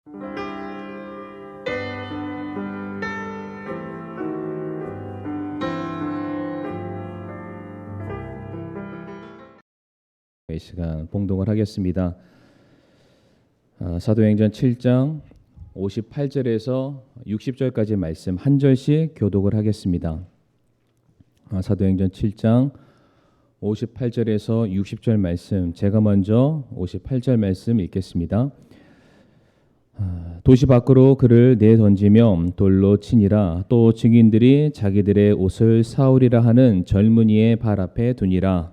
이 시간 봉독을 하겠습니다. 사도행전 7장 58절에서 60절까지 말씀 한 절씩 교독을 하겠습니다. 사도행전 7장 58절에서 60절 말씀, 제가 먼저 58절 말씀 읽겠습니다. 도시 밖으로 그를 내던지며 돌로 치니라. 또 증인들이 자기들의 옷을 사울이라 하는 젊은이의 발 앞에 두니라.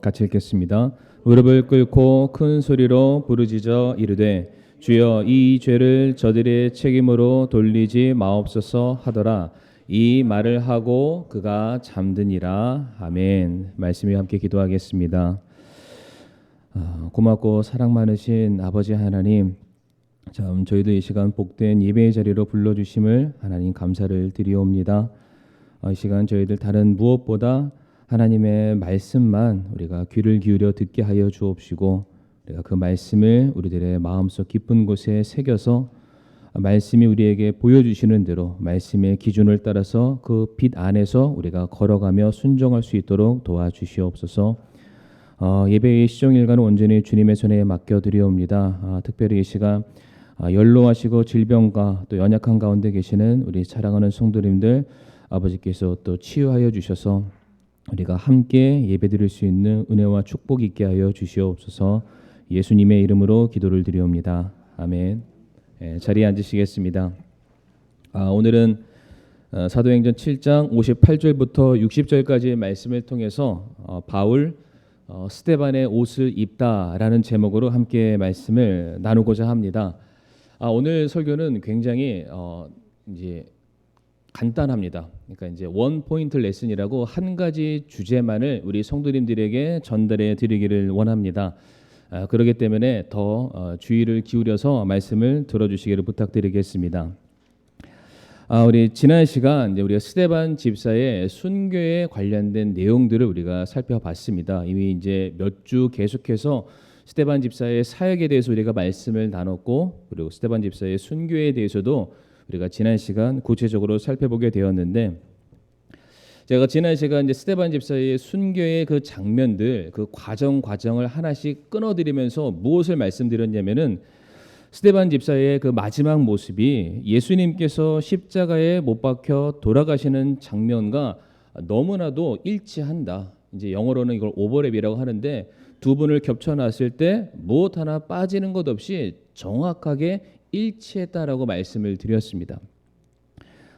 같이 읽겠습니다. 무릎을 꿇고 큰 소리로 부르짖어 이르되 주여 이 죄를 저들의 책임으로 돌리지 마옵소서 하더라. 이 말을 하고 그가 잠드니라. 아멘. 말씀이 함께 기도하겠습니다. 고맙고 사랑 많으신 아버지 하나님, 참 저희도 이 시간 복된 예배의 자리로 불러주심을 하나님 감사를 드리옵니다. 이 시간 저희들 다른 무엇보다 하나님의 말씀만 우리가 귀를 기울여 듣게 하여 주옵시고, 우리가 그 말씀을 우리들의 마음속 깊은 곳에 새겨서 말씀이 우리에게 보여주시는 대로 말씀의 기준을 따라서 그 빛 안에서 우리가 걸어가며 순종할 수 있도록 도와주시옵소서. 예배의 시종일관은 온전히 주님의 손에 맡겨드리옵니다. 특별히 이 시간 연로하시고 질병과 또 연약한 가운데 계시는 우리 사랑하는 성도님들 아버지께서 또 치유하여 주셔서 우리가 함께 예배드릴 수 있는 은혜와 축복 있게 하여 주시옵소서. 예수님의 이름으로 기도를 드리옵니다. 아멘. 자리에 앉으시겠습니다. 오늘은 사도행전 7장 58절부터 60절까지의 말씀을 통해서 바울 스데반의 옷을 입다라는 제목으로 함께 말씀을 나누고자 합니다. 오늘 설교는 굉장히 이제 간단합니다. 그러니까 이제 원 포인트 레슨이라고 한 가지 주제만을 우리 성도님들에게 전달해 드리기를 원합니다. 그렇기 때문에 더 주의를 기울여서 말씀을 들어주시기를 부탁드리겠습니다. 우리 지난 시간 이제 우리가 스데반 집사의 순교에 관련된 내용들을 우리가 살펴봤습니다. 이미 이제 몇 주 계속해서 스데반 집사의 사역에 대해서 우리가 말씀을 나눴고, 그리고 스데반 집사의 순교에 대해서도 우리가 지난 시간 구체적으로 살펴보게 되었는데, 제가 지난 시간 이제 스데반 집사의 순교의 그 장면들, 그 과정을 하나씩 끊어드리면서 무엇을 말씀드렸냐면은, 스데반 집사의 그 마지막 모습이 예수님께서 십자가에 못 박혀 돌아가시는 장면과 너무나도 일치한다. 이제 영어로는 이걸 오버랩이라고 하는데, 두 분을 겹쳐놨을 때 무엇 하나 빠지는 것 없이 정확하게 일치했다라고 말씀을 드렸습니다.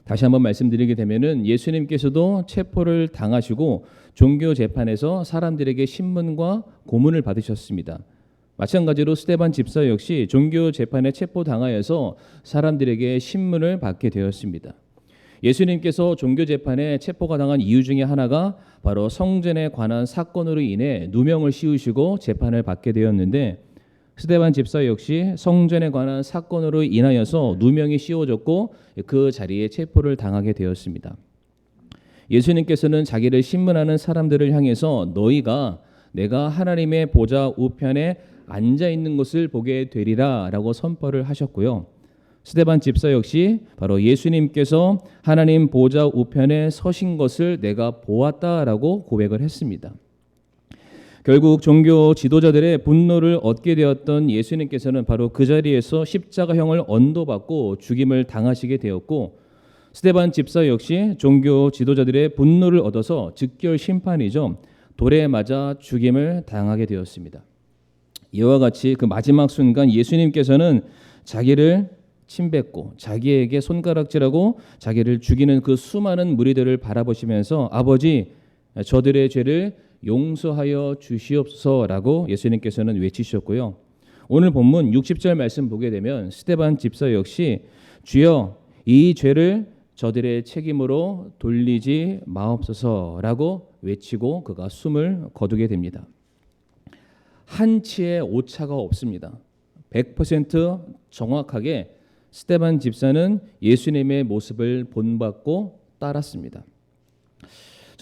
다시 한번 말씀드리게 되면은 예수님께서도 체포를 당하시고 종교 재판에서 사람들에게 신문과 고문을 받으셨습니다. 마찬가지로 스데반 집사 역시 종교 재판에 체포당하여서 사람들에게 신문을 받게 되었습니다. 예수님께서 종교 재판에 체포가 당한 이유 중에 하나가 바로 성전에 관한 사건으로 인해 누명을 씌우시고 재판을 받게 되었는데, 스데반 집사 역시 성전에 관한 사건으로 인하여서 누명이 씌워졌고 그 자리에 체포를 당하게 되었습니다. 예수님께서는 자기를 신문하는 사람들을 향해서 너희가 내가 하나님의 보좌 우편에 앉아 있는 것을 보게 되리라 라고 선포를 하셨고요. 스데반 집사 역시 바로 예수님께서 하나님 보좌 우편에 서신 것을 내가 보았다라고 고백을 했습니다. 결국 종교 지도자들의 분노를 얻게 되었던 예수님께서는 바로 그 자리에서 십자가형을 언도받고 죽임을 당하시게 되었고, 스데반 집사 역시 종교 지도자들의 분노를 얻어서 즉결 심판이죠, 돌에 맞아 죽임을 당하게 되었습니다. 이와 같이 그 마지막 순간 예수님께서는 자기를 침뱉고 자기에게 손가락질하고 자기를 죽이는 그 수많은 무리들을 바라보시면서 아버지 저들의 죄를 용서하여 주시옵소서라고 예수님께서는 외치셨고요. 오늘 본문 60절 말씀 보게 되면 스데반 집사 역시 주여 이 죄를 저들의 책임으로 돌리지 마옵소서라고 외치고 그가 숨을 거두게 됩니다. 한치의 오차가 없습니다. 100% 정확하게 스데반 집사는 예수님의 모습을 본받고 따랐습니다.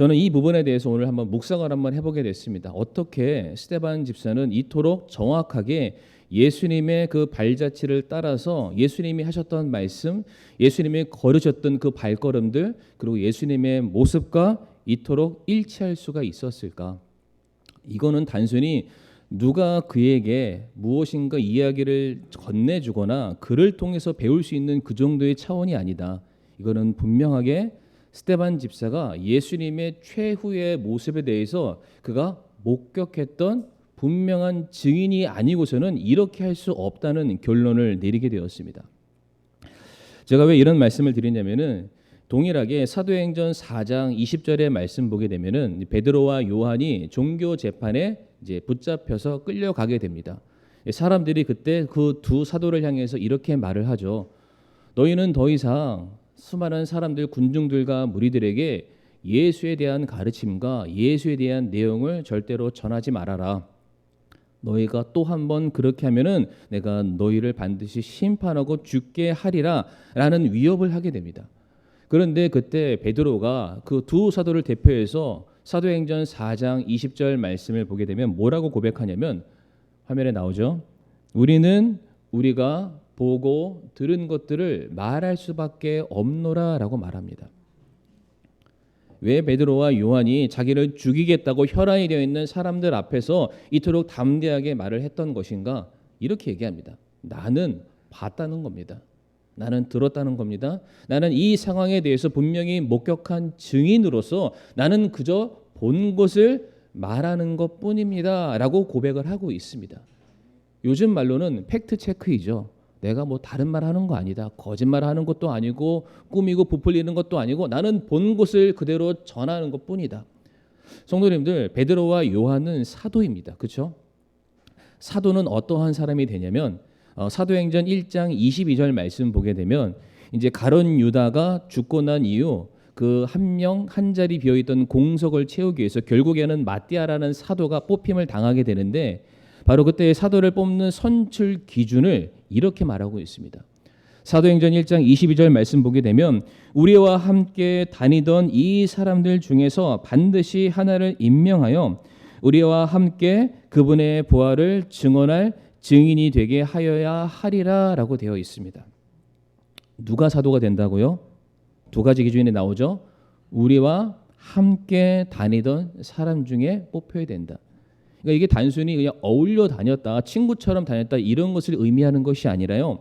저는 이 부분에 대해서 오늘 한번 묵상을 한번 해보게 됐습니다. 어떻게 스데반 집사는 이토록 정확하게 예수님의 그 발자취를 따라서 예수님이 하셨던 말씀, 예수님이 걸으셨던 그 발걸음들, 그리고 예수님의 모습과 이토록 일치할 수가 있었을까? 이거는 단순히 누가 그에게 무엇인가 이야기를 건네주거나 그를 통해서 배울 수 있는 그 정도의 차원이 아니다. 이거는 분명하게 스데반 집사가 예수님의 최후의 모습에 대해서 그가 목격했던 분명한 증인이 아니고서는 이렇게 할 수 없다는 결론을 내리게 되었습니다. 제가 왜 이런 말씀을 드리냐면은 동일하게 사도행전 4장 20절의 말씀 보게 되면은 베드로와 요한이 종교 재판에 이제 붙잡혀서 끌려가게 됩니다. 사람들이 그때 그 두 사도를 향해서 이렇게 말을 하죠. 너희는 더 이상 수많은 사람들, 군중들과 무리들에게 예수에 대한 가르침과 예수에 대한 내용을 절대로 전하지 말아라. 너희가 또 한 번 그렇게 하면은 내가 너희를 반드시 심판하고 죽게 하리라 라는 위협을 하게 됩니다. 그런데 그때 베드로가 그 두 사도를 대표해서 사도행전 4장 20절 말씀을 보게 되면 뭐라고 고백하냐면, 화면에 나오죠. 우리는 우리가 보고 들은 것들을 말할 수밖에 없노라 라고 말합니다. 왜 베드로와 요한이 자기를 죽이겠다고 혈안이 되어 있는 사람들 앞에서 이토록 담대하게 말을 했던 것인가? 이렇게 얘기합니다. 나는 봤다는 겁니다. 나는 들었다는 겁니다. 나는 이 상황에 대해서 분명히 목격한 증인으로서 나는 그저 본 것을 말하는 것뿐입니다 라고 고백을 하고 있습니다. 요즘 말로는 팩트 체크이죠. 내가 뭐 다른 말 하는 거 아니다. 거짓말 하는 것도 아니고 꾸미고 부풀리는 것도 아니고 나는 본 것을 그대로 전하는 것뿐이다. 성도님들, 베드로와 요한은 사도입니다. 그렇죠? 사도는 어떠한 사람이 되냐면 사도행전 1장 22절 말씀 보게 되면 이제 가룟 유다가 죽고 난 이후 그 한 명 한 자리 비어 있던 공석을 채우기 위해서 결국에는 마띠아라는 사도가 뽑힘을 당하게 되는데 바로 그때 사도를 뽑는 선출 기준을 이렇게 말하고 있습니다. 사도행전 1장 22절 말씀 보게 되면 우리와 함께 다니던 이 사람들 중에서 반드시 하나를 임명하여 우리와 함께 그분의 부활을 증언할 증인이 되게 하여야 하리라 라고 되어 있습니다. 누가 사도가 된다고요? 두 가지 기준이 나오죠. 우리와 함께 다니던 사람 중에 뽑혀야 된다. 그러니까 이게 단순히 그냥 어울려 다녔다, 친구처럼 다녔다 이런 것을 의미하는 것이 아니라요.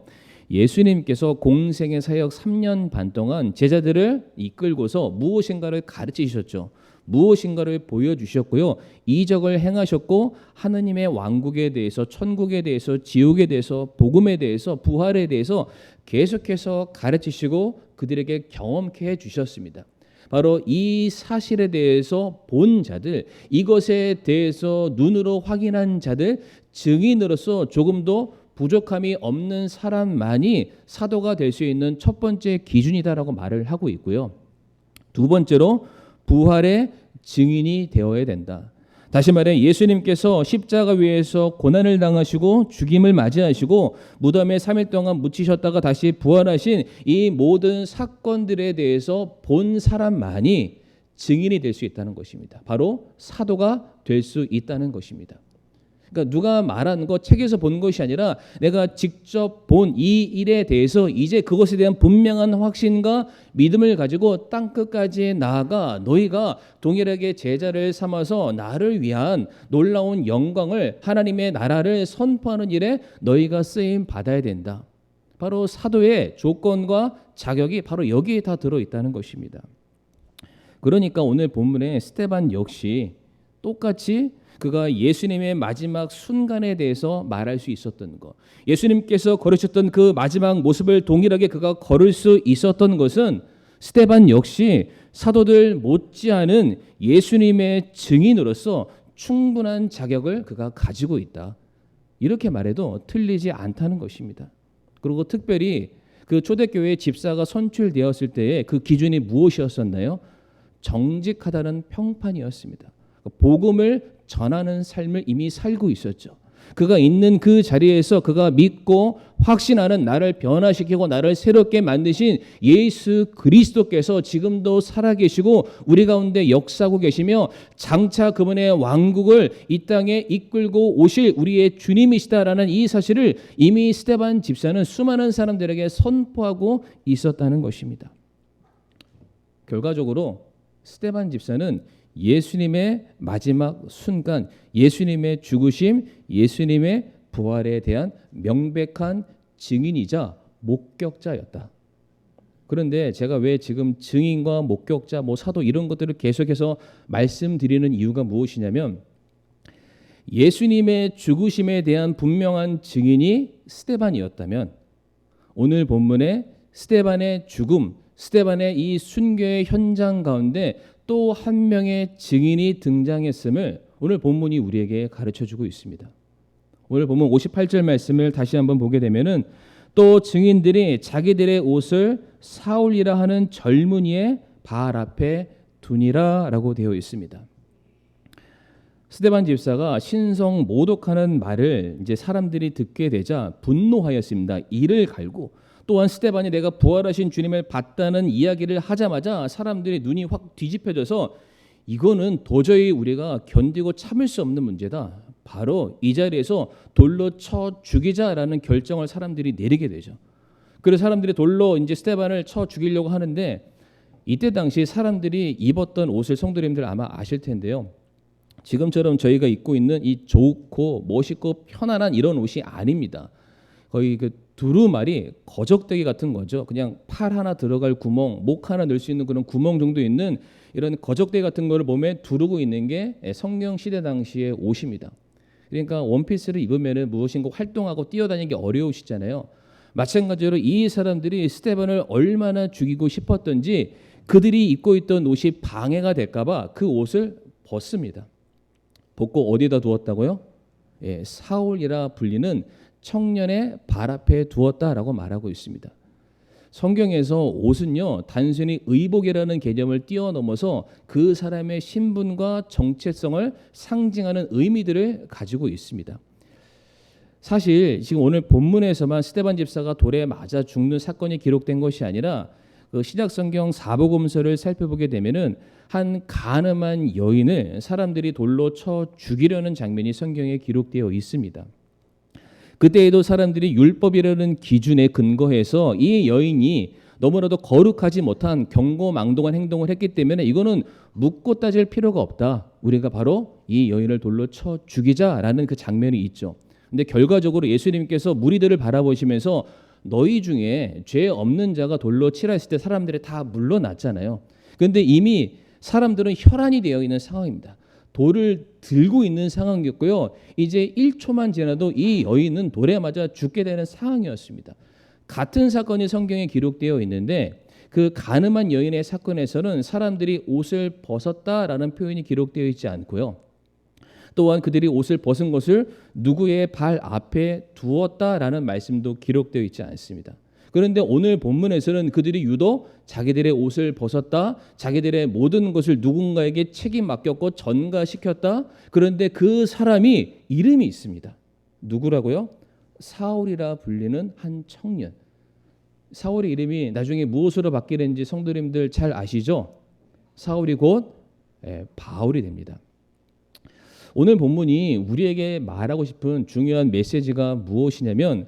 예수님께서 공생의 사역 3년 반 동안 제자들을 이끌고서 무엇인가를 가르치셨죠. 무엇인가를 보여주셨고요. 이적을 행하셨고 하느님의 왕국에 대해서, 천국에 대해서, 지옥에 대해서, 복음에 대해서, 부활에 대해서 계속해서 가르치시고 그들에게 경험케 해주셨습니다. 바로 이 사실에 대해서 본 자들, 이것에 대해서 눈으로 확인한 자들, 증인으로서 조금도 부족함이 없는 사람만이 사도가 될 수 있는 첫 번째 기준이다라고 말을 하고 있고요. 두 번째로 부활의 증인이 되어야 된다. 다시 말해 예수님께서 십자가 위에서 고난을 당하시고 죽임을 맞이하시고 무덤에 3일 동안 묻히셨다가 다시 부활하신 이 모든 사건들에 대해서 본 사람만이 증인이 될 수 있다는 것입니다. 바로 사도가 될 수 있다는 것입니다. 그러니까 누가 말한 것, 책에서 본 것이 아니라 내가 직접 본 이 일에 대해서 이제 그것에 대한 분명한 확신과 믿음을 가지고 땅끝까지 나아가 너희가 동일하게 제자를 삼아서 나를 위한 놀라운 영광을, 하나님의 나라를 선포하는 일에 너희가 쓰임 받아야 된다. 바로 사도의 조건과 자격이 바로 여기에 다 들어있다는 것입니다. 그러니까 오늘 본문에 스데반 역시 똑같이 그가 예수님의 마지막 순간에 대해서 말할 수 있었던 것, 예수님께서 걸으셨던 그 마지막 모습을 동일하게 그가 걸을 수 있었던 것은 스데반 역시 사도들 못지않은 예수님의 증인으로서 충분한 자격을 그가 가지고 있다. 이렇게 말해도 틀리지 않다는 것입니다. 그리고 특별히 그 초대교회 집사가 선출되었을 때의 그 기준이 무엇이었었나요? 정직하다는 평판이었습니다. 복음을 전하는 삶을 이미 살고 있었죠. 그가 있는 그 자리에서 그가 믿고 확신하는 나를 변화시키고 나를 새롭게 만드신 예수 그리스도께서 지금도 살아계시고 우리 가운데 역사하고 계시며 장차 그분의 왕국을 이 땅에 이끌고 오실 우리의 주님이시다라는 이 사실을 이미 스데반 집사는 수많은 사람들에게 선포하고 있었다는 것입니다. 결과적으로 스데반 집사는 예수님의 마지막 순간, 예수님의 죽으심, 예수님의 부활에 대한 명백한 증인이자 목격자였다. 그런데 제가 왜 지금 증인과 목격자, 사도 이런 것들을 계속해서 말씀드리는 이유가 무엇이냐면 예수님의 죽으심에 대한 분명한 증인이 스데반이었다면 오늘 본문에 스데반의 죽음, 스데반의 이 순교의 현장 가운데 또 한 명의 증인이 등장했음을 오늘 본문이 우리에게 가르쳐주고 있습니다. 오늘 본문 58절 말씀을 다시 한번 보게 되면은 또 증인들이 자기들의 옷을 사울이라 하는 젊은이의 발 앞에 두니라라고 되어 있습니다. 스데반 집사가 신성 모독하는 말을 이제 사람들이 듣게 되자 분노하였습니다. 이를 갈고 또한 스데반이 내가 부활하신 주님을 봤다는 이야기를 하자마자 사람들이 눈이 확 뒤집혀져서 이거는 도저히 우리가 견디고 참을 수 없는 문제다. 바로 이 자리에서 돌로 쳐 죽이자라는 결정을 사람들이 내리게 되죠. 그래서 사람들이 돌로 이제 스데반을 쳐 죽이려고 하는데 이때 당시 사람들이 입었던 옷을 성도님들 아마 아실 텐데요. 지금처럼 저희가 입고 있는 이 좋고 멋있고 편안한 이런 옷이 아닙니다. 거의 그 두루마리 거적대기 같은 거죠. 그냥 팔 하나 들어갈 구멍, 목 하나 넣을 수 있는 그런 구멍 정도 있는 이런 거적대기 같은 거를 몸에 두르고 있는 게 성경 시대 당시의 옷입니다. 그러니까 원피스를 입으면 무엇인가 활동하고 뛰어다니기 어려우시잖아요. 마찬가지로 이 사람들이 스데반을 얼마나 죽이고 싶었던지 그들이 입고 있던 옷이 방해가 될까 봐 그 옷을 벗습니다. 벗고 어디다 두었다고요? 사울이라 불리는 청년의 발 앞에 두었다라고 말하고 있습니다. 성경에서 옷은요 단순히 의복이라는 개념을 뛰어넘어서 그 사람의 신분과 정체성을 상징하는 의미들을 가지고 있습니다. 사실 지금 오늘 본문에서만 스데반 집사가 돌에 맞아 죽는 사건이 기록된 것이 아니라 그 신약성경 사복음서를 살펴보게 되면은 한 간음한 여인을 사람들이 돌로 쳐 죽이려는 장면이 성경에 기록되어 있습니다. 그때에도 사람들이 율법이라는 기준에 근거해서 이 여인이 너무나도 거룩하지 못한 경고망동한 행동을 했기 때문에 이거는 묻고 따질 필요가 없다. 우리가 바로 이 여인을 돌로 쳐 죽이자라는 그 장면이 있죠. 근데 결과적으로 예수님께서 무리들을 바라보시면서 너희 중에 죄 없는 자가 돌로 치라 했을 때 사람들이 다 물러났잖아요. 그런데 이미 사람들은 혈안이 되어 있는 상황입니다. 돌을 들고 있는 상황이었고요. 이제 1초만 지나도 이 여인은 돌에 맞아 죽게 되는 상황이었습니다. 같은 사건이 성경에 기록되어 있는데 그 간음한 여인의 사건에서는 사람들이 옷을 벗었다라는 표현이 기록되어 있지 않고요. 또한 그들이 옷을 벗은 것을 누구의 발 앞에 두었다라는 말씀도 기록되어 있지 않습니다. 그런데 오늘 본문에서는 그들이 유독 자기들의 옷을 벗었다, 자기들의 모든 것을 누군가에게 책임 맡겼고 전가시켰다. 그런데 그 사람이 이름이 있습니다. 누구라고요? 사울이라 불리는 한 청년. 사울의 이름이 나중에 무엇으로 바뀌는지 성도님들 잘 아시죠? 사울이 곧 바울이 됩니다. 오늘 본문이 우리에게 말하고 싶은 중요한 메시지가 무엇이냐면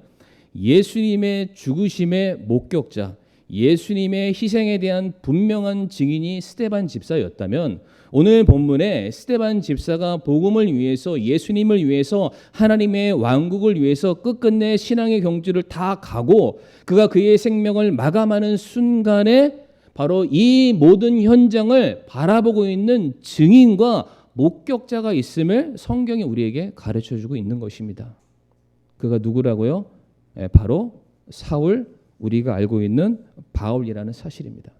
예수님의 죽으심의 목격자, 예수님의 희생에 대한 분명한 증인이 스데반 집사였다면 오늘 본문에 스데반 집사가 복음을 위해서 예수님을 위해서 하나님의 왕국을 위해서 끝끝내 신앙의 경주를 다 가고 그가 그의 생명을 마감하는 순간에 바로 이 모든 현장을 바라보고 있는 증인과 목격자가 있음을 성경이 우리에게 가르쳐주고 있는 것입니다. 그가 누구라고요? 바로 사울, 우리가 알고 있는 바울이라는 사실입니다.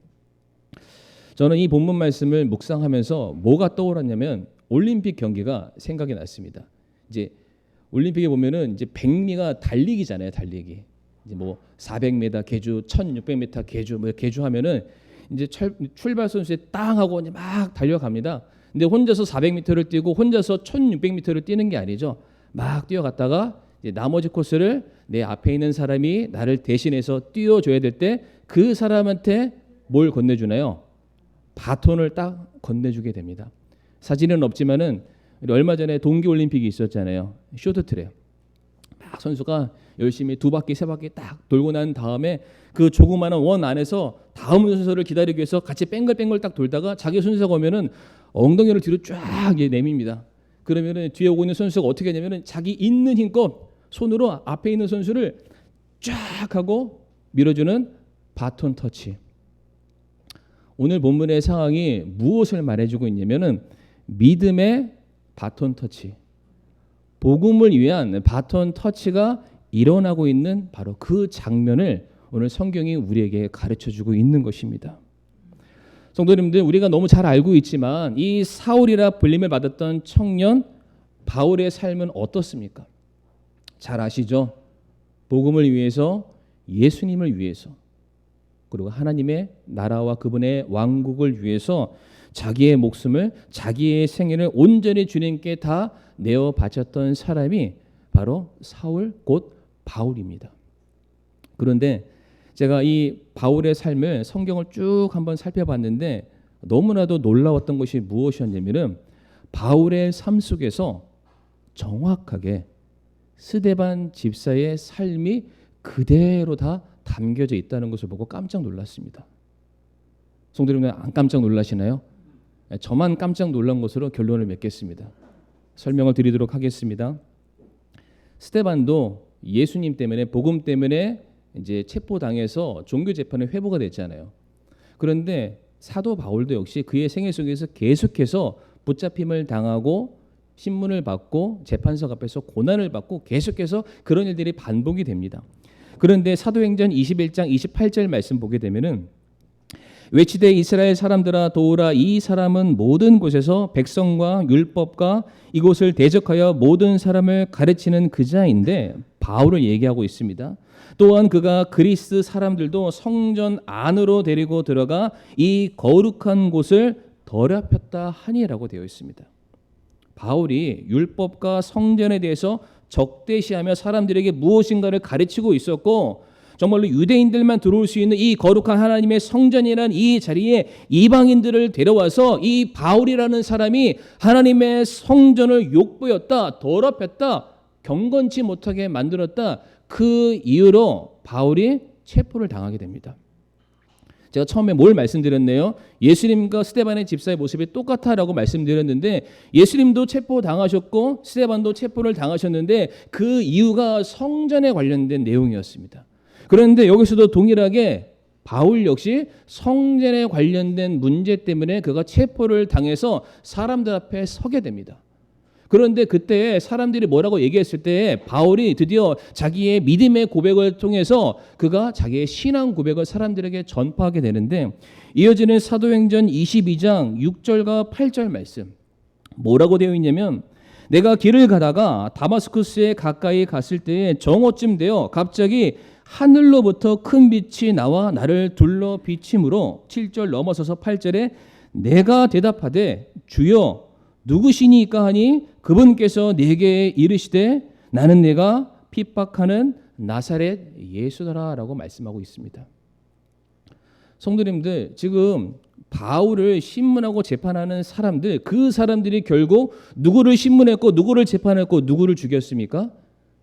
저는 이 본문 말씀을 묵상하면서 뭐가 떠올랐냐면 올림픽 경기가 생각이 났습니다. 이제 올림픽에 보면은 이제 100미가 달리기잖아요, 달리기. 이제 뭐 400m 계주, 1600m 계주, 계주하면은 이제 출발 선수에 땅 하고 이제 막 달려갑니다. 근데 혼자서 400m를 뛰고 혼자서 1600m를 뛰는 게 아니죠. 막 뛰어갔다가 이제 나머지 코스를 내 앞에 있는 사람이 나를 대신해서 뛰어줘야 될 때 그 사람한테 뭘 건네주나요? 바톤을 딱 건네주게 됩니다. 사진은 없지만은 우리 얼마 전에 동계올림픽이 있었잖아요. 쇼트트랙. 막 선수가 열심히 2바퀴 3바퀴 딱 돌고 난 다음에 그 조그마한 원 안에서 다음 순서를 기다리기 위해서 같이 뺑글뺑글 딱 돌다가 자기 순서가 오면은 엉덩이를 뒤로 쫙 내밉니다. 그러면은 뒤에 오고 있는 선수가 어떻게 하냐면은 자기 있는 힘껏 손으로 앞에 있는 선수를 쫙 하고 밀어주는 바톤 터치. 오늘 본문의 상황이 무엇을 말해주고 있냐면은 믿음의 바톤 터치, 복음을 위한 바톤 터치가 일어나고 있는 바로 그 장면을 오늘 성경이 우리에게 가르쳐주고 있는 것입니다. 성도님들, 우리가 너무 잘 알고 있지만 이 사울이라 불림을 받았던 청년 바울의 삶은 어떻습니까? 잘 아시죠? 복음을 위해서, 예수님을 위해서, 그리고 하나님의 나라와 그분의 왕국을 위해서 자기의 목숨을, 자기의 생애를 온전히 주님께 다 내어 바쳤던 사람이 바로 사울 곧 바울입니다. 그런데 제가 이 바울의 삶을 성경을 쭉 한번 살펴봤는데 너무나도 놀라웠던 것이 무엇이었냐면은 바울의 삶 속에서 정확하게 스데반 집사의 삶이 그대로 다 담겨져 있다는 것을 보고 깜짝 놀랐습니다. 성도님들 안 깜짝 놀라시나요? 저만 깜짝 놀란 것으로 결론을 맺겠습니다. 설명을 드리도록 하겠습니다. 스데반도 예수님 때문에, 복음 때문에 이제 체포당해서 종교 재판에 회부가 됐잖아요. 그런데 사도 바울도 역시 그의 생애 속에서 계속해서 붙잡힘을 당하고 신문을 받고 재판석 앞에서 고난을 받고 계속해서 그런 일들이 반복이 됩니다. 그런데 사도행전 21장 28절 말씀 보게 되면은 외치되 이스라엘 사람들아 도우라, 이 사람은 모든 곳에서 백성과 율법과 이곳을 대적하여 모든 사람을 가르치는 그 자인데, 바울을 얘기하고 있습니다. 또한 그가 그리스 사람들도 성전 안으로 데리고 들어가 이 거룩한 곳을 더럽혔다 하니라고 되어 있습니다. 바울이 율법과 성전에 대해서 적대시하며 사람들에게 무엇인가를 가르치고 있었고, 정말로 유대인들만 들어올 수 있는 이 거룩한 하나님의 성전이라는 이 자리에 이방인들을 데려와서 이 바울이라는 사람이 하나님의 성전을 욕보였다, 더럽혔다, 경건치 못하게 만들었다. 그 이유로 바울이 체포를 당하게 됩니다. 제가 처음에 뭘 말씀드렸네요? 예수님과 스데반의 집사의 모습이 똑같다라고 말씀드렸는데, 예수님도 체포당하셨고 스데반도 체포를 당하셨는데 그 이유가 성전에 관련된 내용이었습니다. 그런데 여기서도 동일하게 바울 역시 성전에 관련된 문제 때문에 그가 체포를 당해서 사람들 앞에 서게 됩니다. 그런데 그때 사람들이 뭐라고 얘기했을 때 바울이 드디어 자기의 믿음의 고백을 통해서 그가 자기의 신앙 고백을 사람들에게 전파하게 되는데, 이어지는 사도행전 22장 6절과 8절 말씀 뭐라고 되어 있냐면, 내가 길을 가다가 다마스쿠스에 가까이 갔을 때에 정오쯤 되어 갑자기 하늘로부터 큰 빛이 나와 나를 둘러 비침으로, 7절 넘어서서 8절에 내가 대답하되 주여 누구시니까 하니 그분께서 내게 이르시되 나는 내가 핍박하는 나사렛 예수더라라고 말씀하고 있습니다. 성도님들, 지금 바울을 신문하고 재판하는 사람들, 그 사람들이 결국 누구를 신문했고 누구를 재판했고 누구를 죽였습니까?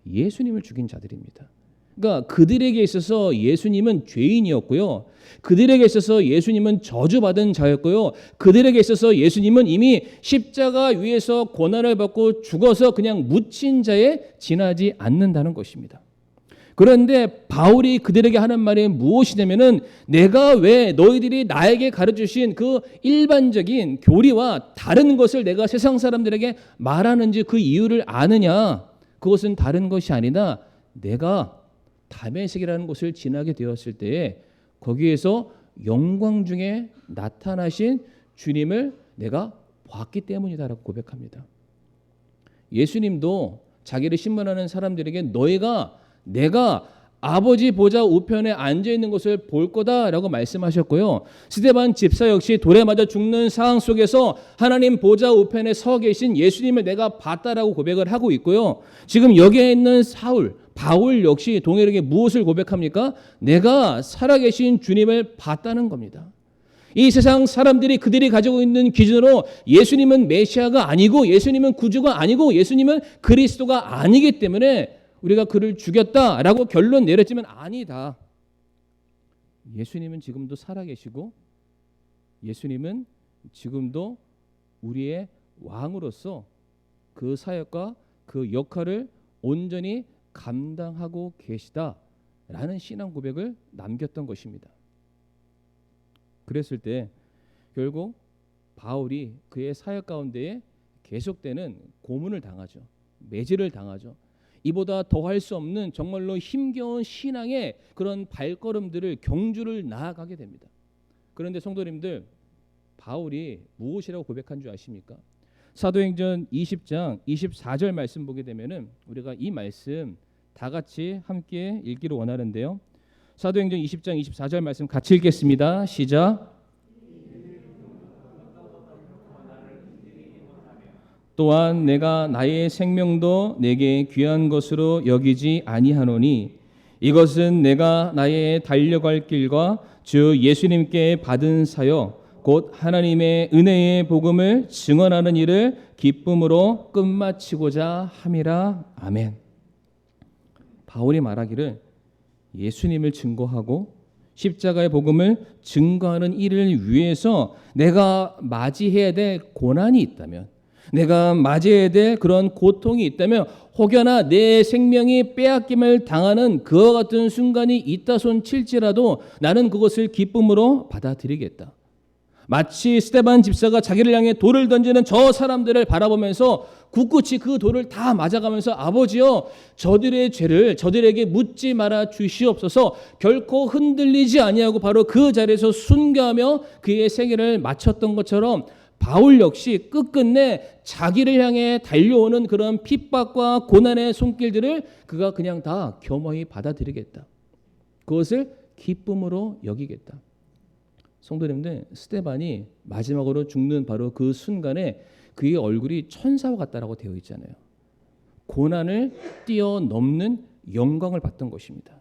예수님을 죽인 자들입니다. 그러니까 그들에게 있어서 예수님은 죄인이었고요, 그들에게 있어서 예수님은 저주받은 자였고요, 그들에게 있어서 예수님은 이미 십자가 위에서 고난을 받고 죽어서 그냥 묻힌 자에 지나지 않는다는 것입니다. 그런데 바울이 그들에게 하는 말이 무엇이냐면은, 내가 왜 너희들이 나에게 가르쳐주신 그 일반적인 교리와 다른 것을 내가 세상 사람들에게 말하는지 그 이유를 아느냐? 그것은 다른 것이 아니라 내가 다메섹이라는 곳을 지나게 되었을 때에 거기에서 영광 중에 나타나신 주님을 내가 봤기 때문이다라고 고백합니다. 예수님도 자기를 신문하는 사람들에게 내가 아버지 보좌 우편에 앉아 있는 것을 볼 거다라고 말씀하셨고요. 스데반 집사 역시 돌에 맞아 죽는 상황 속에서 하나님 보좌 우편에 서 계신 예수님을 내가 봤다라고 고백을 하고 있고요. 지금 여기에 있는 바울 역시 동일하게 무엇을 고백합니까? 내가 살아계신 주님을 봤다는 겁니다. 이 세상 사람들이 그들이 가지고 있는 기준으로 예수님은 메시아가 아니고 예수님은 구주가 아니고 예수님은 그리스도가 아니기 때문에 우리가 그를 죽였다라고 결론 내렸지만 아니다. 예수님은 지금도 살아계시고 예수님은 지금도 우리의 왕으로서 그 사역과 그 역할을 온전히 감당하고 계시다라는 신앙 고백을 남겼던 것입니다. 그랬을 때 결국 바울이 그의 사역 가운데에 계속되는 고문을 당하죠. 매질을 당하죠. 이보다 더할 수 없는 정말로 힘겨운 신앙의 그런 발걸음들을 경주를 나아가게 됩니다. 그런데 성도님들, 바울이 무엇이라고 고백한 줄 아십니까? 사도행전 20장 24절 말씀 보게 되면은 우리가 이 말씀 다 같이 함께 읽기를 원하는데요. 사도행전 20장 24절 말씀 같이 읽겠습니다. 시작. 또한 내가 나의 생명도 내게 귀한 것으로 여기지 아니하노니 이것은 내가 나의 달려갈 길과 주 예수님께 받은 사역 곧 하나님의 은혜의 복음을 증언하는 일을 기쁨으로 끝마치고자 함이라. 아멘. 바울이 말하기를 예수님을 증거하고 십자가의 복음을 증거하는 일을 위해서 내가 맞이해야 될 고난이 있다면, 내가 맞이해야 될 그런 고통이 있다면, 혹여나 내 생명이 빼앗김을 당하는 그와 같은 순간이 있다 손칠지라도 나는 그것을 기쁨으로 받아들이겠다. 마치 스데반 집사가 자기를 향해 돌을 던지는 저 사람들을 바라보면서 굳굳이 그 돌을 다 맞아가면서 아버지여 저들의 죄를 저들에게 묻지 말아 주시옵소서, 결코 흔들리지 아니하고 바로 그 자리에서 순교하며 그의 생애를 마쳤던 것처럼 바울 역시 끝끝내 자기를 향해 달려오는 그런 핍박과 고난의 손길들을 그가 그냥 다 겸허히 받아들이겠다. 그것을 기쁨으로 여기겠다. 성도님들, 스데반이 마지막으로 죽는 바로 그 순간에 그의 얼굴이 천사와 같다라고 되어 있잖아요. 고난을 뛰어넘는 영광을 받던 것입니다.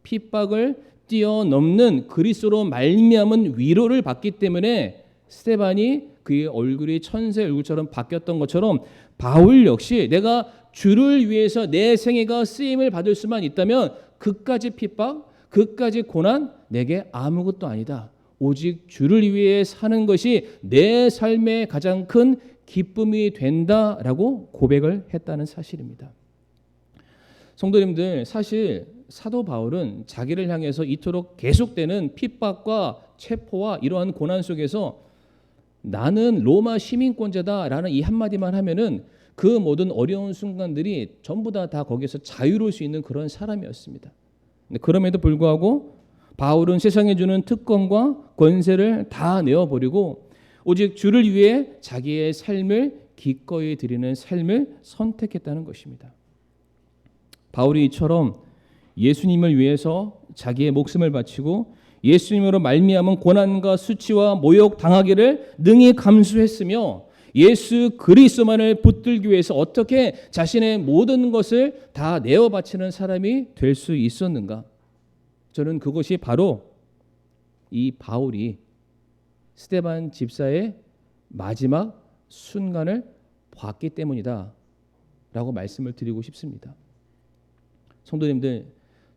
핍박을 뛰어넘는 그리스도로 말미암은 위로를 받기 때문에 스데반이 그의 얼굴이 천사의 얼굴처럼 바뀌었던 것처럼 바울 역시 내가 주를 위해서 내 생애가 쓰임을 받을 수만 있다면 그까지 핍박, 그까지 고난 내게 아무것도 아니다. 오직 주를 위해 사는 것이 내 삶의 가장 큰 기쁨이 된다라고 고백을 했다는 사실입니다. 성도님들, 사실 사도 바울은 자기를 향해서 이토록 계속되는 핍박과 체포와 이러한 고난 속에서 나는 로마 시민권자다라는 이 한마디만 하면은 그 모든 어려운 순간들이 전부 다 거기서 자유로울 수 있는 그런 사람이었습니다. 그럼에도 불구하고 바울은 세상에 주는 특권과 권세를 다 내어버리고 오직 주를 위해 자기의 삶을 기꺼이 드리는 삶을 선택했다는 것입니다. 바울이 이처럼 예수님을 위해서 자기의 목숨을 바치고 예수님으로 말미암은 고난과 수치와 모욕 당하기를 능히 감수했으며 예수 그리스도만을 붙들기 위해서 어떻게 자신의 모든 것을 다 내어 바치는 사람이 될 수 있었는가? 저는 그것이 바로 이 바울이 스데반 집사의 마지막 순간을 봤기 때문이다 라고 말씀을 드리고 싶습니다. 성도님들,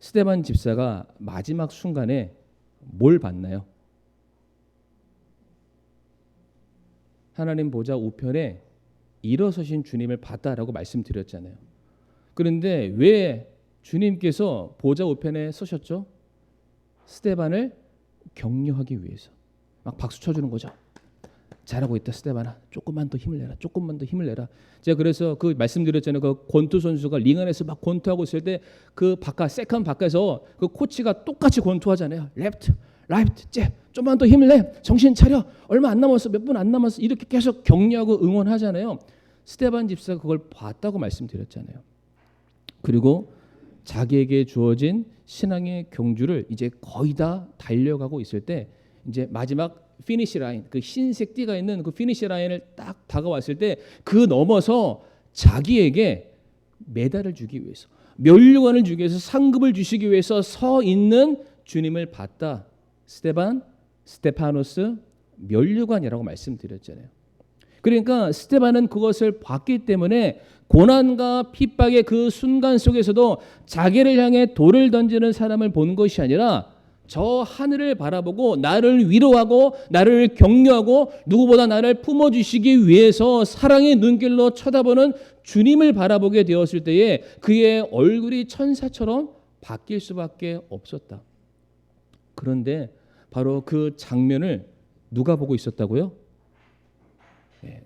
스데반 집사가 마지막 순간에 뭘 봤나요? 하나님 보좌 우편에 일어서신 주님을 봤다라고 말씀드렸잖아요. 그런데 왜 주님께서 보좌 우편에 서셨죠? 스데반을 격려하기 위해서. 막 박수 쳐주는 거죠. 잘하고 있다 스데반아, 조금만 더 힘을 내라, 조금만 더 힘을 내라. 제가 그래서 그 말씀드렸잖아요. 그 권투 선수가 링 안에서 막 권투하고 있을 때 그 바깥 세컨 밖에서 그 코치가 똑같이 권투하잖아요. 레프트, 라이트, 잽, 좀만 더 힘을 내, 정신 차려, 얼마 안 남았어, 몇 분 안 남았어, 이렇게 계속 격려하고 응원하잖아요. 스데반 집사가 그걸 봤다고 말씀드렸잖아요. 그리고 자기에게 주어진 신앙의 경주를 이제 거의 다 달려가고 있을 때 이제 마지막 피니시 라인, 그 흰색 띠가 있는 그 피니시 라인을 딱 다가왔을 때 그 넘어서 자기에게 메달을 주기 위해서, 면류관을 주기 위해서, 상급을 주시기 위해서 서 있는 주님을 봤다. 스테파노스 면류관이라고 말씀드렸잖아요. 그러니까 스테반은 그것을 봤기 때문에 고난과 핍박의 그 순간 속에서도 자기를 향해 돌을 던지는 사람을 본 것이 아니라 저 하늘을 바라보고 나를 위로하고 나를 격려하고 누구보다 나를 품어주시기 위해서 사랑의 눈길로 쳐다보는 주님을 바라보게 되었을 때에 그의 얼굴이 천사처럼 바뀔 수밖에 없었다. 그런데 바로 그 장면을 누가 보고 있었다고요?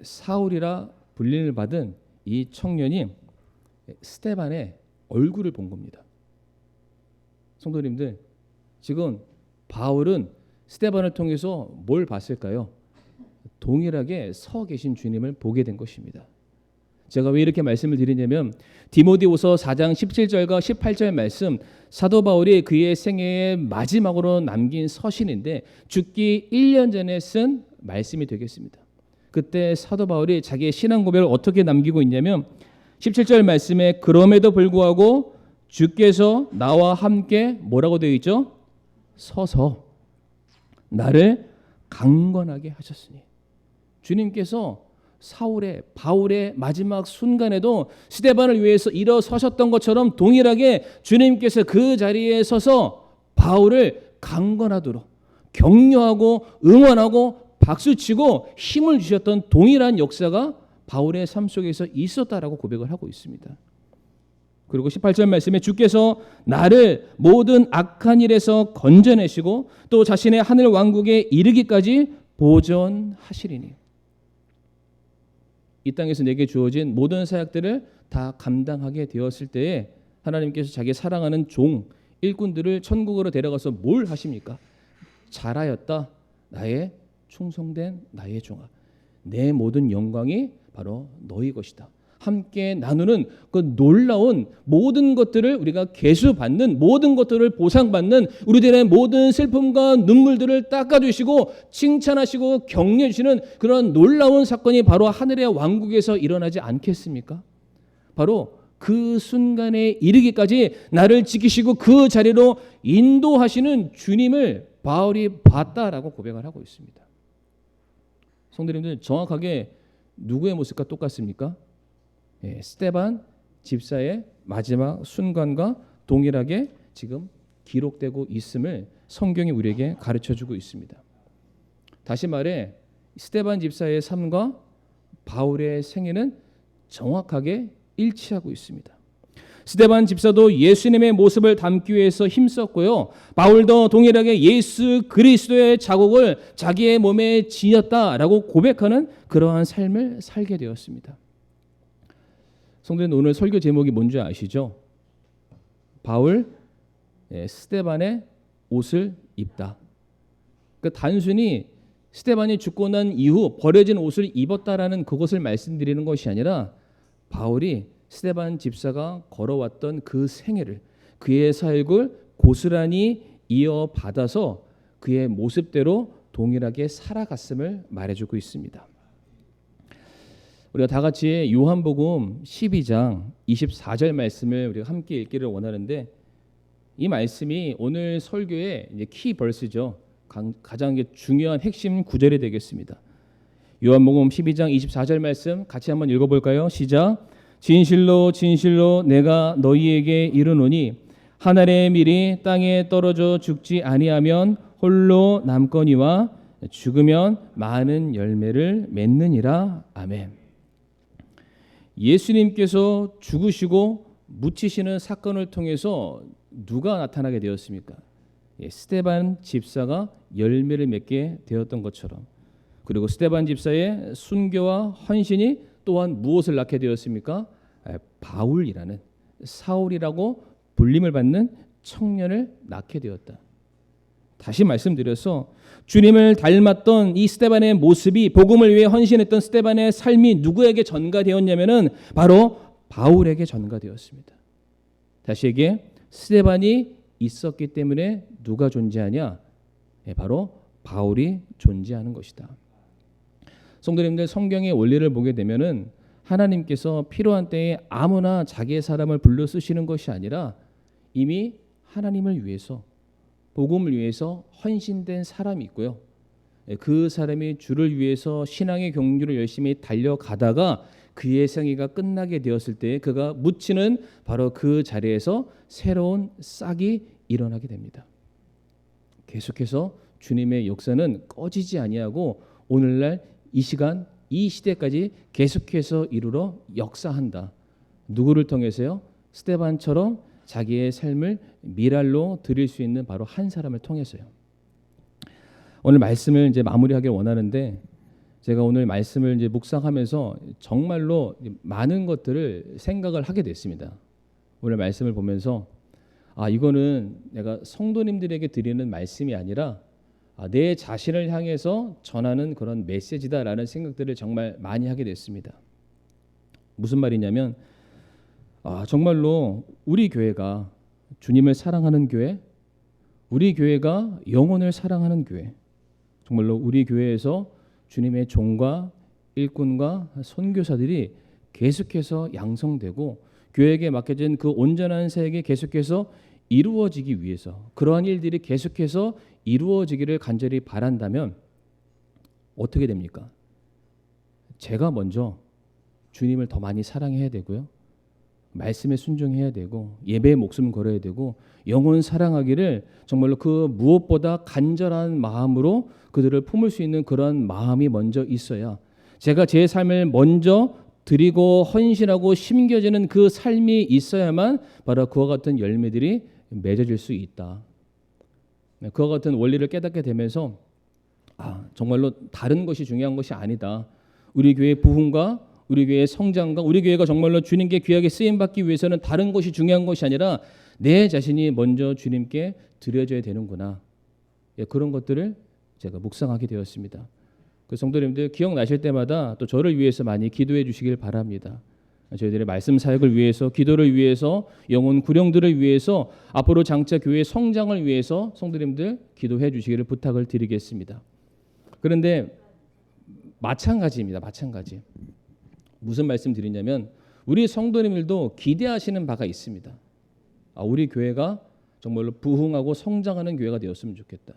사울이라 불림을 받은 이 청년이 스데반의 얼굴을 본 겁니다. 성도님들, 지금 바울은 스데반을 통해서 뭘 봤을까요? 동일하게 서 계신 주님을 보게 된 것입니다. 제가 왜 이렇게 말씀을 드리냐면 디모데후서 4장 17절과 18절 말씀, 사도 바울이 그의 생애의 마지막으로 남긴 서신인데 죽기 1년 전에 쓴 말씀이 되겠습니다. 그때 사도 바울이 자기의 신앙 고백을 어떻게 남기고 있냐면 17절 말씀에 그럼에도 불구하고 주께서 나와 함께 뭐라고 되어 있죠? 서서 나를 강건하게 하셨으니. 주님께서 바울의 마지막 순간에도 스데반을 위해서 일어서셨던 것처럼 동일하게 주님께서 그 자리에 서서 바울을 강건하도록 격려하고 응원하고 박수치고 힘을 주셨던 동일한 역사가 바울의 삶 속에서 있었다라고 고백을 하고 있습니다. 그리고 18절 말씀에 주께서 나를 모든 악한 일에서 건져내시고 또 자신의 하늘 왕국에 이르기까지 보존하시리니. 이 땅에서 내게 주어진 모든 사역들을 다 감당하게 되었을 때에 하나님께서 자기 사랑하는 종, 일꾼들을 천국으로 데려가서 뭘 하십니까? 잘하였다, 나의 충성된 나의 종아, 내 모든 영광이 바로 너희 것이다. 함께 나누는 그 놀라운 모든 것들을 우리가 계수받는, 모든 것들을 보상받는, 우리들의 모든 슬픔과 눈물들을 닦아주시고 칭찬하시고 격려해 주시는 그런 놀라운 사건이 바로 하늘의 왕국에서 일어나지 않겠습니까? 바로 그 순간에 이르기까지 나를 지키시고 그 자리로 인도하시는 주님을 바울이 봤다라고 고백을 하고 있습니다. 성도님들, 정확하게 누구의 모습과 똑같습니까? 스데반 집사의 마지막 순간과 동일하게 지금 기록되고 있음을 성경이 우리에게 가르쳐주고 있습니다. 다시 말해 스데반 집사의 삶과 바울의 생애는 정확하게 일치하고 있습니다. 스데반 집사도 예수님의 모습을 담기 위해서 힘썼고요. 바울도 동일하게 예수 그리스도의 자국을 자기의 몸에 지녔다라고 고백하는 그러한 삶을 살게 되었습니다. 성도님, 오늘 설교 제목이 뭔지 아시죠? 바울, 스데반의 옷을 입다. 그러니까 단순히 스데반이 죽고 난 이후 버려진 옷을 입었다라는 그것을 말씀드리는 것이 아니라 바울이 스데반 집사가 걸어왔던 그 생애를, 그의 사역을 고스란히 이어받아서 그의 모습대로 동일하게 살아갔음을 말해주고 있습니다. 우리가 다 같이 요한복음 12장 24절 말씀을 우리가 함께 읽기를 원하는데, 이 말씀이 오늘 설교의 이제 키 벌스죠. 가장 중요한 핵심 구절이 되겠습니다. 요한복음 12장 24절 말씀 같이 한번 읽어볼까요? 시작. 진실로 진실로 내가 너희에게 이르노니 한 알의 밀이 땅에 떨어져 죽지 아니하면 홀로 남거니와 죽으면 많은 열매를 맺느니라. 아멘. 예수님께서 죽으시고 묻히시는 사건을 통해서 누가 나타나게 되었습니까? 스데반 집사가 열매를 맺게 되었던 것처럼, 그리고 스데반 집사의 순교와 헌신이 또한 무엇을 낳게 되었습니까? 바울이라는, 사울이라고 불림을 받는 청년을 낳게 되었다. 다시 말씀드려서 주님을 닮았던 이 스데반의 모습이, 복음을 위해 헌신했던 스데반의 삶이 누구에게 전가되었냐면은 바로 바울에게 전가되었습니다. 다시 얘기해, 스데반이 있었기 때문에 누가 존재하냐? 바로 바울이 존재하는 것이다. 성도님들, 성경의 원리를 보게 되면은 하나님께서 필요한 때에 아무나 자기의 사람을 불러 쓰시는 것이 아니라 이미 하나님을 위해서, 복음을 위해서 헌신된 사람이 있고요. 그 사람이 주를 위해서 신앙의 경주를 열심히 달려가다가 그의 생애가 끝나게 되었을 때 그가 묻히는 바로 그 자리에서 새로운 싹이 일어나게 됩니다. 계속해서 주님의 역사는 꺼지지 아니하고 오늘날 이 시간, 이 시대까지 계속해서 이루러 역사한다. 누구를 통해서요? 스데반처럼 자기의 삶을 미랄로 드릴 수 있는 바로 한 사람을 통해서요. 오늘 말씀을 이제 마무리하길 원하는데, 제가 오늘 말씀을 이제 묵상하면서 정말로 많은 것들을 생각을 하게 됐습니다. 오늘 말씀을 보면서 이거는 내가 성도님들에게 드리는 말씀이 아니라 내 자신을 향해서 전하는 그런 메시지다라는 생각들을 정말 많이 하게 됐습니다. 무슨 말이냐면 정말로 우리 교회가 주님을 사랑하는 교회, 우리 교회가 영혼을 사랑하는 교회, 정말로 우리 교회에서 주님의 종과 일꾼과 선교사들이 계속해서 양성되고 교회에게 맡겨진 그 온전한 사역이 계속해서 이루어지기 위해서, 그러한 일들이 계속해서 이루어지기를 간절히 바란다면 어떻게 됩니까? 제가 먼저 주님을 더 많이 사랑해야 되고요, 말씀에 순종해야 되고, 예배에 목숨 걸어야 되고, 영혼 사랑하기를 정말로 그 무엇보다 간절한 마음으로 그들을 품을 수 있는 그런 마음이 먼저 있어야, 제가 제 삶을 먼저 드리고 헌신하고 심겨지는 그 삶이 있어야만 바로 그와 같은 열매들이 맺어질 수 있다. 그와 같은 원리를 깨닫게 되면서 정말로 다른 것이 중요한 것이 아니다. 우리 교회의 부흥과 우리 교회의 성장과 우리 교회가 정말로 주님께 귀하게 쓰임받기 위해서는 다른 것이 중요한 것이 아니라 내 자신이 먼저 주님께 드려져야 되는구나. 그런 것들을 제가 묵상하게 되었습니다. 그 성도님들 기억나실 때마다 또 저를 위해서 많이 기도해 주시길 바랍니다. 저희들의 말씀 사역을 위해서, 기도를 위해서, 영혼 구령들을 위해서, 앞으로 장차 교회의 성장을 위해서 성도님들 기도해 주시기를 부탁을 드리겠습니다. 그런데 마찬가지입니다. 마찬가지. 무슨 말씀 드리냐면 우리 성도님들도 기대하시는 바가 있습니다. 우리 교회가 정말로 부흥하고 성장하는 교회가 되었으면 좋겠다.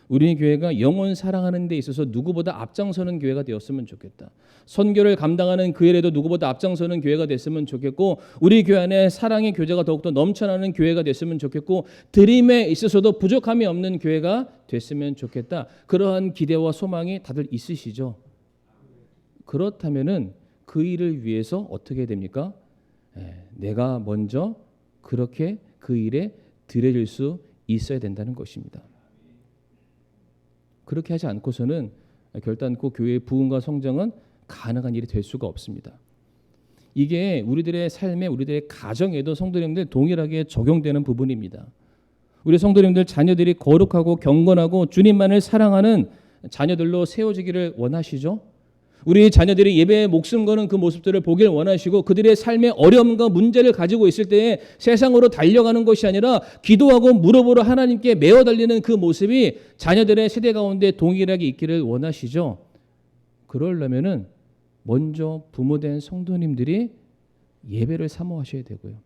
우리 교회가 영혼 사랑하는 데 있어서 누구보다 앞장서는 교회가 되었으면 좋겠다. 선교를 감당하는 그 일에도 누구보다 앞장서는 교회가 됐으면 좋겠고, 우리 교회 안에 사랑의 교제가 더욱더 넘쳐나는 교회가 됐으면 좋겠고, 드림에 있어서도 부족함이 없는 교회가 됐으면 좋겠다. 그러한 기대와 소망이 다들 있으시죠? 그렇다면은 그 일을 위해서 어떻게 됩니까? 내가 먼저 그렇게 그 일에 들여질 수 있어야 된다는 것입니다. 그렇게 하지 않고서는 결단코 교회의 부흥과 성장은 가능한 일이 될 수가 없습니다. 이게 우리들의 삶에, 우리들의 가정에도 성도님들 동일하게 적용되는 부분입니다. 우리 성도님들 자녀들이 거룩하고 경건하고 주님만을 사랑하는 자녀들로 세워지기를 원하시죠? 우리 자녀들이 예배에 목숨 거는 그 모습들을 보길 원하시고, 그들의 삶의 어려움과 문제를 가지고 있을 때에 세상으로 달려가는 것이 아니라 기도하고 무릎으로 하나님께 메어 달리는 그 모습이 자녀들의 세대 가운데 동일하게 있기를 원하시죠. 그러려면은 먼저 부모된 성도님들이 예배를 사모하셔야 되고요,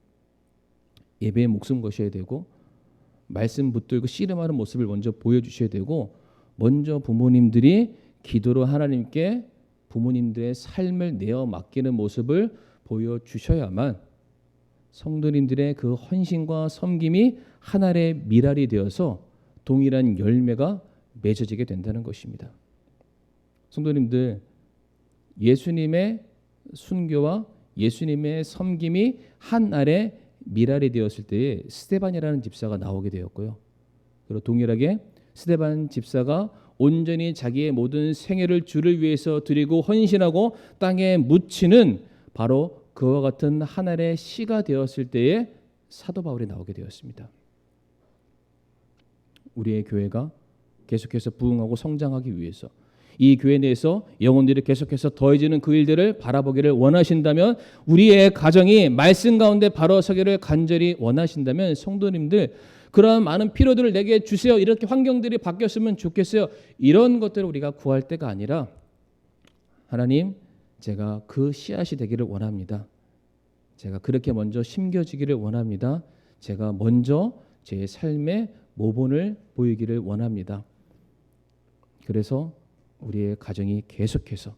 예배에 목숨 거셔야 되고, 말씀 붙들고 씨름하는 모습을 먼저 보여주셔야 되고, 먼저 부모님들이 기도로 하나님께 부모님들의 삶을 내어 맡기는 모습을 보여주셔야만 성도님들의 그 헌신과 섬김이 하나의 미랄이 되어서 동일한 열매가 맺어지게 된다는 것입니다. 성도님들, 예수님의 순교와 예수님의 섬김이 한 알의 미랄이 되었을 때에 스데반이라는 집사가 나오게 되었고요, 그리고 동일하게 스데반 집사가 온전히 자기의 모든 생애를 주를 위해서 드리고 헌신하고 땅에 묻히는 바로 그와 같은 하늘의 씨가 되었을 때에 사도 바울이 나오게 되었습니다. 우리의 교회가 계속해서 부흥하고 성장하기 위해서, 이 교회 내에서 영혼들이 계속해서 더해지는 그 일들을 바라보기를 원하신다면, 우리의 가정이 말씀 가운데 바로 서기를 간절히 원하신다면, 성도님들 그러한 많은 필요들을 내게 주세요, 이렇게 환경들이 바뀌었으면 좋겠어요, 이런 것들을 우리가 구할 때가 아니라, 하나님 제가 그 씨앗이 되기를 원합니다. 제가 그렇게 먼저 심겨지기를 원합니다. 제가 먼저 제 삶의 모본을 보이기를 원합니다. 그래서 우리의 가정이 계속해서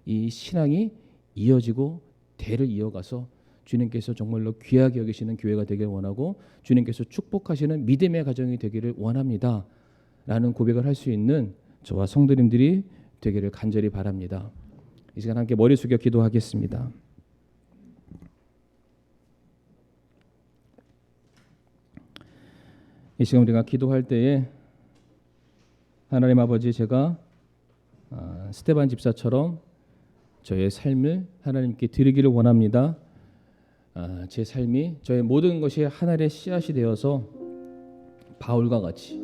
이 신앙이 이어지고 대를 이어가서 주님께서 정말로 귀하게 여기시는 교회가 되길 원하고, 주님께서 축복하시는 믿음의 가정이 되기를 원합니다 라는 고백을 할 수 있는 저와 성도님들이 되기를 간절히 바랍니다. 이 시간 함께 머리 숙여 기도하겠습니다. 이 시간 우리가 기도할 때에 하나님 아버지, 제가 스테반 집사처럼 저의 삶을 하나님께 드리기를 원합니다. 제 삶이, 저의 모든 것이 하나님의 씨앗이 되어서 바울과 같이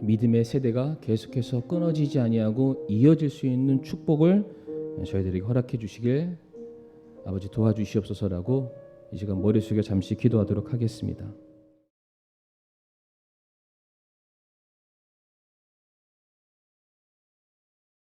믿음의 세대가 계속해서 끊어지지 아니하고 이어질 수 있는 축복을 저희들에게 허락해 주시길 아버지 도와주시옵소서라고 이 시간 머리 숙여 잠시 기도하도록 하겠습니다.